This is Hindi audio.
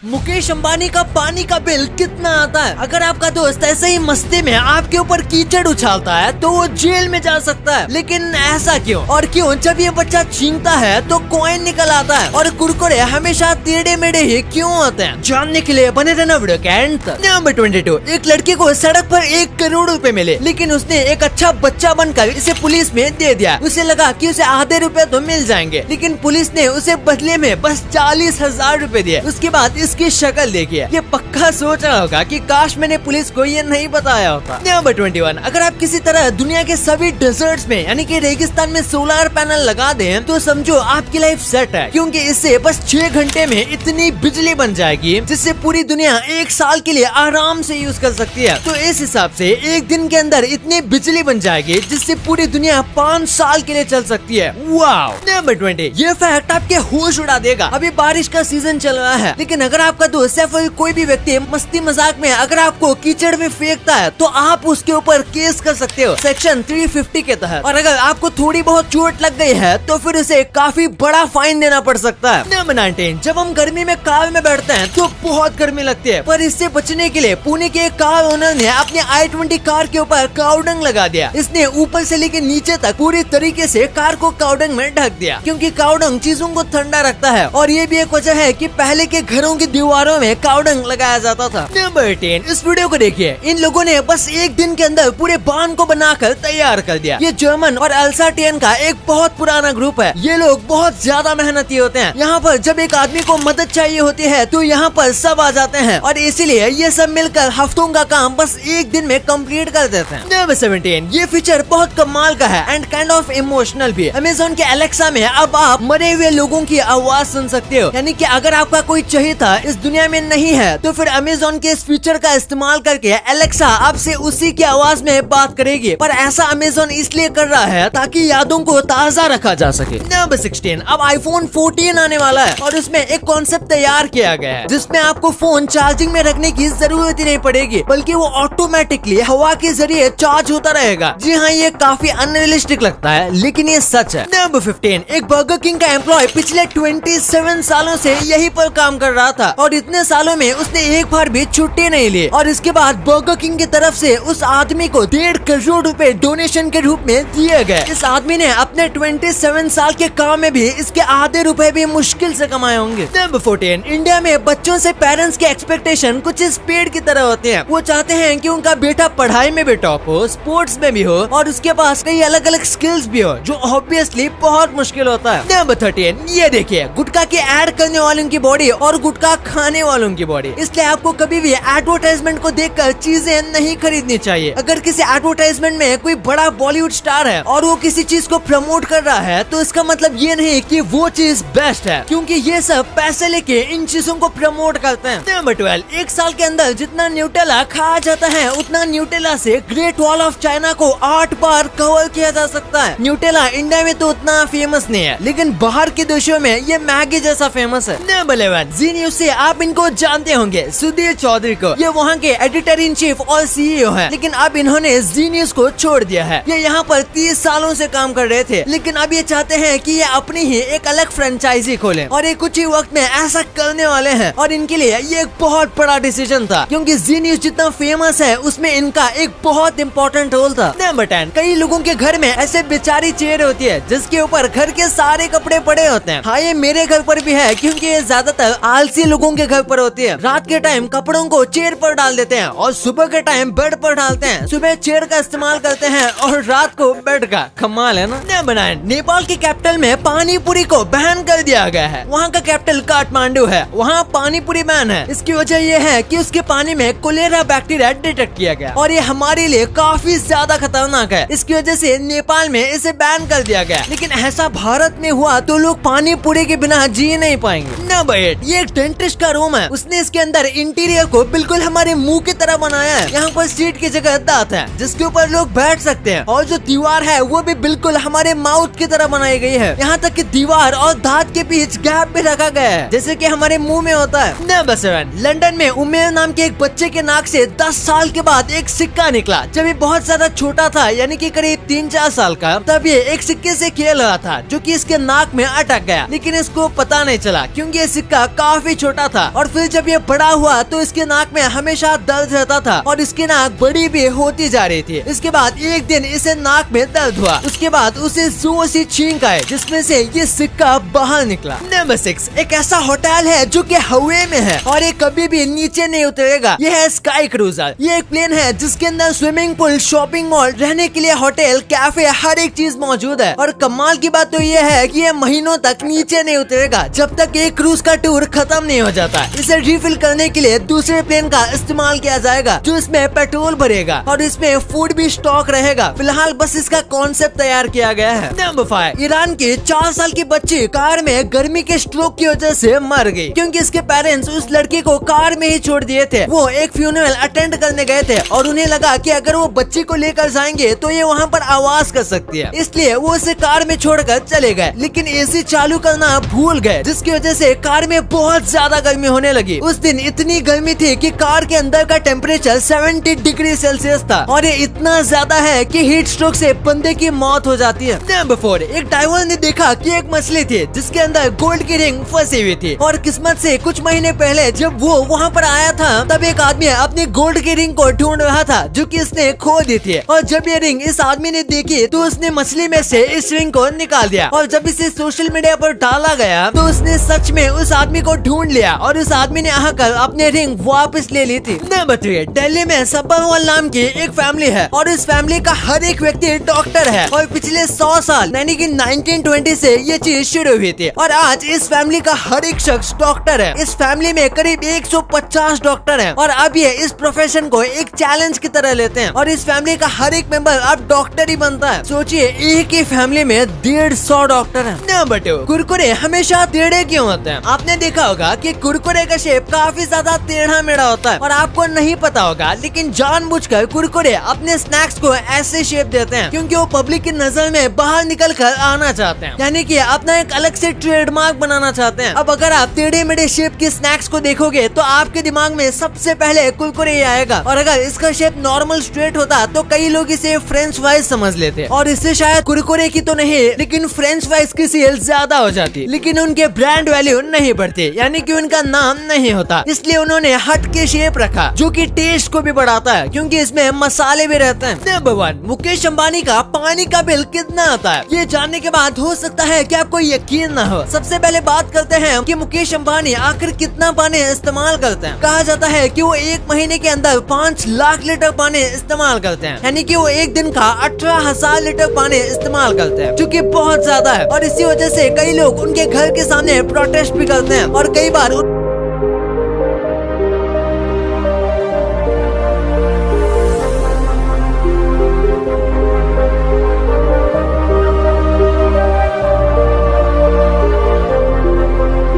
मुकेश अंबानी का पानी का बिल कितना आता है? अगर आपका दोस्त ऐसे ही मस्ती में आपके ऊपर कीचड़ उछालता है तो वो जेल में जा सकता है। लेकिन ऐसा क्यों? और क्यों जब ये बच्चा छींकता है तो कॉइन निकल आता है और कुरकुरे हमेशा टेढ़े मेढ़े ही क्यों होते हैं? जानने के लिए बने रहना वीडियो के एंड तक। नंबर 22, एक लड़के को सड़क पर 1 करोड़ रुपए मिले, लेकिन उसने एक अच्छा बच्चा बनकर इसे पुलिस में दे दिया। उसे लगा कि उसे आधे रुपए तो मिल जाएंगे, लेकिन पुलिस ने उसे बदले में बस 40,000 रुपए दिए। उसके बाद इसकी शक्ल देखिए, ये पक्का सोच रहा होगा कि काश मैंने पुलिस को ये नहीं बताया होता। नंबर 21, अगर आप किसी तरह दुनिया के सभी डेजर्ट्स में यानी कि रेगिस्तान में सोलर पैनल लगा दें तो समझो आपकी लाइफ सेट है, क्योंकि इससे बस 6 घंटे में इतनी बिजली बन जाएगी जिससे पूरी दुनिया 1 साल के लिए आराम से यूज कर सकती है। तो इस हिसाब से एक दिन के अंदर इतनी बिजली बन जाएगी जिससे पूरी दुनिया 5 साल के लिए चल सकती है। वाओ। नंबर 20, ये फैक्ट आपके होश उड़ा देगा। अभी बारिश का सीजन चल रहा है, लेकिन अगर आपका दोस्त या फिर कोई भी व्यक्ति मस्ती मजाक में अगर आपको कीचड़ में फेंकता है तो आप उसके ऊपर केस कर सकते हो सेक्शन 350 के तहत। और अगर आपको थोड़ी बहुत चोट लग गई है तो फिर उसे काफी बड़ा फाइन देना पड़ सकता है। नंबर 19, जब हम गर्मी में कार में बैठते हैं तो बहुत गर्मी लगती है, पर इससे बचने के लिए पुणे के एक कार ओनर ने अपने i20 कार के ऊपर काउडंग लगा दिया। इसने ऊपर से लेकर नीचे तक पूरी तरीके से कार को काउडंग में ढक दिया, क्योंकि काउडंग चीजों को ठंडा रखता है। और ये भी एक वजह है कि पहले के घरों की दीवारों में काउडंग लगाया जाता था। नंबर 10, इस वीडियो को देखिए। इन लोगों ने बस एक दिन के अंदर पूरे बांध को बनाकर तैयार कर दिया। ये जर्मन और अल्साटियन का एक बहुत पुराना ग्रुप है। ये लोग बहुत ज्यादा मेहनती होते हैं। यहाँ पर जब एक आदमी को मदद चाहिए होती है तो यहाँ पर सब आ जाते हैं, और इसीलिए ये सब मिलकर हफ्तों का काम बस एक दिन में कंप्लीट कर देते हैं। नंबर 17, ये फीचर बहुत कमाल का है एंड काइंड ऑफ इमोशनल भी। अमेज़न के एलेक्सा में अब आप मरे हुए लोगों की आवाज सुन सकते हो, यानी कि अगर आपका कोई चहेता इस दुनिया में नहीं है तो फिर अमेज़न के इस फीचर का इस्तेमाल करके एलेक्सा आपसे उसी की आवाज में बात करेगी। पर ऐसा अमेज़न इसलिए कर रहा है ताकि यादों को ताज़ा रखा जा सके। नंबर 16, अब iPhone 14 आने वाला है और उसमें एक कॉन्सेप्ट तैयार किया गया है जिसमें आपको फोन चार्जिंग में रखने की जरूरत ही नहीं पड़ेगी, बल्कि वो ऑटोमेटिकली हवा के जरिए चार्ज होता रहेगा। जी हाँ, ये काफी अनरियलिस्टिक लगता है, लेकिन ये सच है। नंबर 15, एक बर्गर किंग का एम्प्लॉय पिछले 27 सालों से यहीं पर काम कर रहा था और इतने सालों में उसने एक बार भी छुट्टी नहीं ली। और इसके बाद बर्गर किंग की तरफ से उस आदमी को 1.5 करोड़ रुपए डोनेशन के रूप में दिए गए। इस आदमी ने अपने 27 साल के काम में भी इसके आधे रुपए भी मुश्किल से कमाए होंगे। नंबर 14, इंडिया में बच्चों से पेरेंट्स के एक्सपेक्टेशन कुछ इस पेड़ की तरह होते हैं। वो चाहते हैं कि उनका बेटा पढ़ाई में भी टॉप हो, स्पोर्ट्स में भी हो और उसके पास कई अलग अलग स्किल्स भी हो, जो ऑब्वियसली बहुत मुश्किल होता है। नंबर 13, ये देखिए, गुटखा की ऐड करने वालों की बॉडी और गुटखा खाने वालों की बॉडी। इसलिए आपको कभी भी एडवर्टाइजमेंट को देखकर चीजें नहीं खरीदनी चाहिए। अगर किसी एडवर्टाइजमेंट में कोई बड़ा बॉलीवुड स्टार है और वो किसी चीज को प्रमोट कर रहा है तो इसका मतलब ये नहीं कि वो चीज बेस्ट है, क्योंकि ये सब पैसे लेके इन चीजों को प्रमोट करते हैं। नंबर 12, एक साल के अंदर जितना न्यूटेला खाया जाता है उतना न्यूटेला से ग्रेट वॉल ऑफ चाइना को 8 बार कवर किया जा सकता है। न्यूटेला इंडिया में तो उतना फेमस नहीं है, लेकिन बाहर के देशों में ये मैगी जैसा फेमस है। नंबर 11, जी न्यूज से आप इनको जानते होंगे, सुधीर चौधरी को। ये वहाँ के एडिटर इन चीफ और CEO है, लेकिन अब इन्होंने जी न्यूज को छोड़ दिया है। ये यहाँ पर 30 सालों से काम कर रहे थे, लेकिन अब ये चाहते हैं कि ये अपनी ही एक अलग फ्रेंचाइजी खोलें और ये कुछ ही वक्त में ऐसा करने वाले हैं। और इनके लिए ये एक बहुत बड़ा डिसीजन था, क्योंकि जी न्यूज जितना फेमस है उसमें इनका एक बहुत इंपॉर्टेंट रोल था। नंबर 10, कई लोगों के घर में ऐसे बेचारी चेयर होती है जिसके ऊपर घर के सारे कपड़े पड़े होते हैं। हाँ, ये मेरे घर पर भी है, क्योंकि ये ज्यादातर आलसी लोगों के घर पर होती है। रात के टाइम कपड़ों को चेयर पर डाल देते हैं और सुबह के टाइम बेड पर डालते हैं। सुबह चेयर का इस्तेमाल करते हैं और रात को बेड का। कमाल है ना। नंबर 9, नेपाल की कैपिटल में पानी पूरी को बैन कर दिया गया है। वहाँ का कैपिटल काठमांडू है, वहाँ पानी पूरी बैन है। इसकी वजह यह है कि उसके पानी में कोलेरा बैक्टीरिया डिटेक्ट किया गया और ये हमारे लिए काफी ज्यादा खतरनाक है। इसकी वजह से नेपाल में इसे बैन कर दिया गया। लेकिन ऐसा भारत में हुआ तो लोग पानी पूरी के बिना जी नहीं पाएंगे। नंबर 8, ये एक डेंटिस्ट का रूम है। उसने इसके अंदर इंटीरियर को बिल्कुल हमारे मुंह की तरह बनाया है। यहाँ पर सीट की जगह दांत है जिसके ऊपर लोग बैठ सकते हैं, और जो दीवार है वो भी बिल्कुल हमारे माउथ की तरह बनाई गई है। यहाँ तक कि दीवार और दांत के बीच गैप भी रखा गया है, जैसे कि हमारे मुंह में होता है। नंबर 7, लंदन में उमेर नाम के एक बच्चे के नाक से 10 साल के बाद एक सिक्का निकला। जब ये बहुत ज्यादा छोटा था, यानी कि करीब 3-4 साल का, तब ये एक सिक्के से खेल रहा था जो कि इसके नाक में अटक गया, लेकिन इसको पता नहीं चला क्योंकि ये सिक्का काफी छोटा था। और फिर जब ये बड़ा हुआ तो इसके नाक में हमेशा दर्द रहता था और इसकी नाक बड़ी भी होती जा रही थी। इसके बाद एक दिन इसे नाक में दर्द हुआ, उसके बाद उसे जोर से छींक आए जिसमें से ये सिक्का बाहर निकला। नंबर 6, एक ऐसा होटल है जो कि हवा में है और ये कभी भी नीचे नहीं उतरेगा। ये है स्काई क्रूजर। ये एक प्लेन है जिसके अंदर स्विमिंग पूल, शॉपिंग मॉल, रहने के लिए होटल, कैफे, हर एक चीज मौजूद है। और कमाल की बात तो ये है कि ये महीनों तक नीचे नहीं उतरेगा जब तक एक क्रूज का टूर खत्म नहीं हो जाता। इसे रिफिल करने के लिए दूसरे प्लेन का इस्तेमाल किया जाएगा जो इसमें पेट्रोल भरेगा और इसमें फूड भी स्टॉक रहेगा। फिलहाल बस इसका कॉन्सेप्ट तैयार किया गया है। नंबर 5, ईरान की 4 साल की बच्ची कार में गर्मी के स्ट्रोक की वजह से मर गई क्योंकि इसके पेरेंट्स उस लड़की को कार में ही छोड़ दिए थे। वो एक फ्यूनरल अटेंड करने गए थे और उन्हें लगा कि अगर वो बच्ची को लेकर जाएंगे तो ये वहाँ पर आवाज कर सकती है, इसलिए वो उसे कार में छोड़कर चले गए। लेकिन एसी चालू करना भूल गए जिसकी वजह से कार में बहुत ज्यादा गर्मी होने लगी। उस दिन इतनी गर्मी थी कि कार के अंदर का टेम्परेचर 70 डिग्री सेल्सियस था और ये इतना ज्यादा है कि हीट स्ट्रोक से बंदे की मौत हो जाती है। नंबर 4, एक डाइवर ने देखा कि एक मछली थी जिसके अंदर गोल्ड की रिंग फंसी हुई थी और किस्मत से कुछ महीने पहले जब वो वहाँ पर आया था तब एक आदमी अपनी गोल्ड की रिंग को ढूंढ रहा था जो कि इसने खो दी थी। और जब ये रिंग इस आदमी ने देखी तो उसने मछली में से इस रिंग को निकाल दिया और जब इसे सोशल मीडिया पर डाला गया तो उसने सच में उस आदमी को ढूंढ लिया और उस आदमी ने आकर अपने रिंग वापस ले ली थी। नंबर 3, दिल्ली में सब्बरवाल नाम की एक फैमिली है और इस फैमिली का हर एक व्यक्ति डॉक्टर है और पिछले 100 साल यानी कि 1920 से ये चीज शुरू हुई थी और आज इस फैमिली का हर एक शख्स डॉक्टर है। इस फैमिली में करीब 150 डॉक्टर हैं और अब ये इस प्रोफेशन को एक चैलेंज की तरह लेते हैं और इस फैमिली का हर एक मेंबर अब डॉक्टर ही बनता है। सोचिए एक ही फैमिली में 150 डॉक्टर हैं। नंबर 2, कुरकुरे हमेशा टेढ़े क्यों होते हैं? आपने देखा होगा कि कुरकुरे का शेप काफी ज्यादा टेढ़ा मेढ़ा होता है और आपको नहीं पता होगा लेकिन जानबूझकर कुरकुरे अपने स्नैक्स को ऐसे शेप देते हैं क्योंकि वो पब्लिक की नजर में बाहर निकल कर आना चाहते हैं, यानी कि अपना एक अलग से ट्रेडमार्क बनाना चाहते हैं। अब अगर आप टेढ़े मेढ़े शेप के स्नैक्स को देखोगे तो आपके दिमाग में सबसे पहले कुरकुरे ही आएगा और अगर इसका शेप नॉर्मल स्ट्रेट होता तो कई लोग इसे फ्रेंच फ्राइज समझ लेते और इससे शायद कुरकुरे की तो नहीं लेकिन फ्रेंच फ्राइज की सेल ज्यादा हो जाती, लेकिन उनके ब्रांड वैल्यू नहीं बढ़ती, यानी कि उनका नाम नहीं होता। इसलिए उन्होंने हट के शेप रखा जो कि टेस्ट को भी बढ़ाता है क्योंकि इसमें मसाले भी रहते हैं। नंबर 1, मुकेश अंबानी का पानी का बिल कितना आता है? ये जानने के बाद हो सकता है कि आपको यकीन न हो। सबसे पहले बात करते हैं कि मुकेश अंबानी आखिर कितना पानी इस्तेमाल करते हैं। कहा जाता है कि वो एक महीने के अंदर 5 लाख लीटर पानी इस्तेमाल करते हैं, यानी कि वो एक दिन का 18,000 लीटर पानी इस्तेमाल करते हैं जो कि बहुत ज्यादा है और इसी वजह से कई लोग उनके घर के सामने प्रोटेस्ट भी करते हैं और कई बार